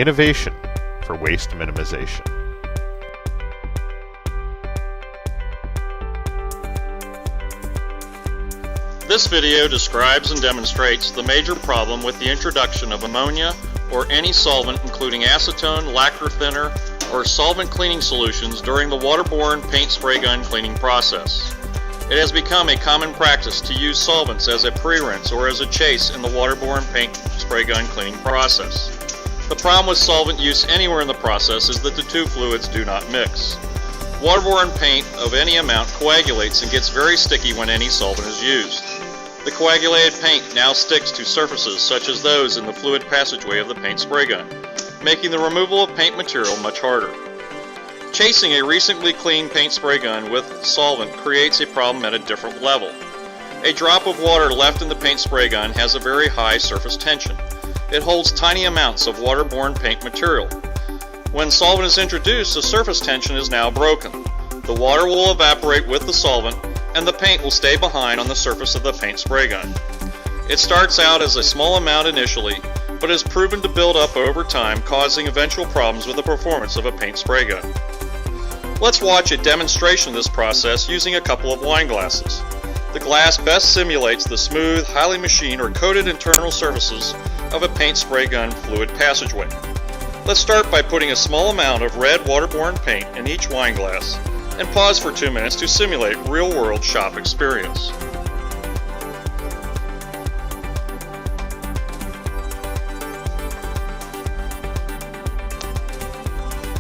Innovation for waste minimization. This video describes and demonstrates the major problem with the introduction of ammonia or any solvent including acetone, lacquer thinner, or solvent cleaning solutions during the waterborne paint spray gun cleaning process. It has become a common practice to use solvents as a pre-rinse or as a chase in the waterborne paint spray gun cleaning process. The problem with solvent use anywhere in the process is that the two fluids do not mix. Waterborne paint of any amount coagulates and gets very sticky when any solvent is used. The coagulated paint now sticks to surfaces such as those in the fluid passageway of the paint spray gun, making the removal of paint material much harder. Chasing a recently cleaned paint spray gun with solvent creates a problem at a different level. A drop of water left in the paint spray gun has a very high surface tension. It holds tiny amounts of waterborne paint material. When solvent is introduced, the surface tension is now broken. The water will evaporate with the solvent, and the paint will stay behind on the surface of the paint spray gun. It starts out as a small amount initially, but is proven to build up over time, causing eventual problems with the performance of a paint spray gun. Let's watch a demonstration of this process using a couple of wine glasses. The glass best simulates the smooth, highly machined or coated internal surfaces of a paint spray gun fluid passageway. Let's start by putting a small amount of red waterborne paint in each wine glass and pause for 2 minutes to simulate real-world shop experience.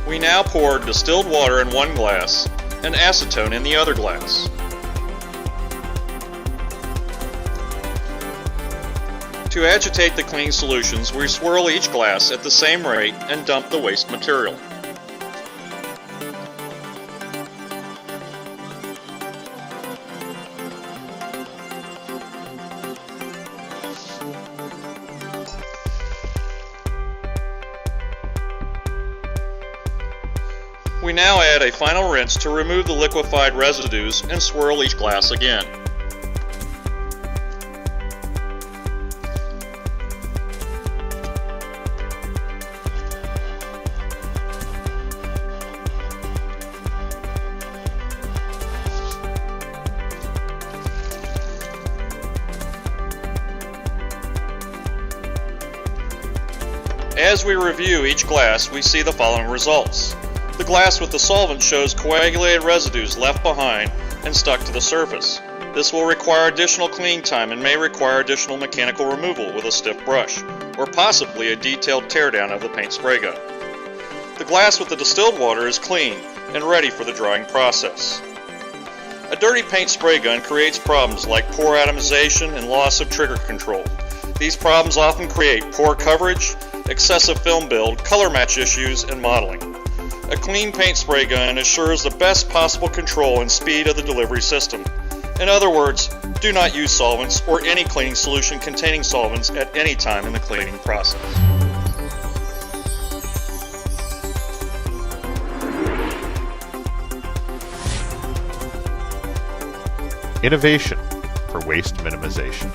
We now pour distilled water in one glass and acetone in the other glass. To agitate the cleaning solutions, we swirl each glass at the same rate and dump the waste material. We now add a final rinse to remove the liquefied residues and swirl each glass again. As we review each glass, we see the following results. The glass with the solvent shows coagulated residues left behind and stuck to the surface. This will require additional cleaning time and may require additional mechanical removal with a stiff brush, or possibly a detailed teardown of the paint spray gun. The glass with the distilled water is clean and ready for the drying process. A dirty paint spray gun creates problems like poor atomization and loss of trigger control. These problems often create poor coverage, excessive film build, color match issues, and modeling. A clean paint spray gun assures the best possible control and speed of the delivery system. In other words, do not use solvents or any cleaning solution containing solvents at any time in the cleaning process. Innovation for waste minimization.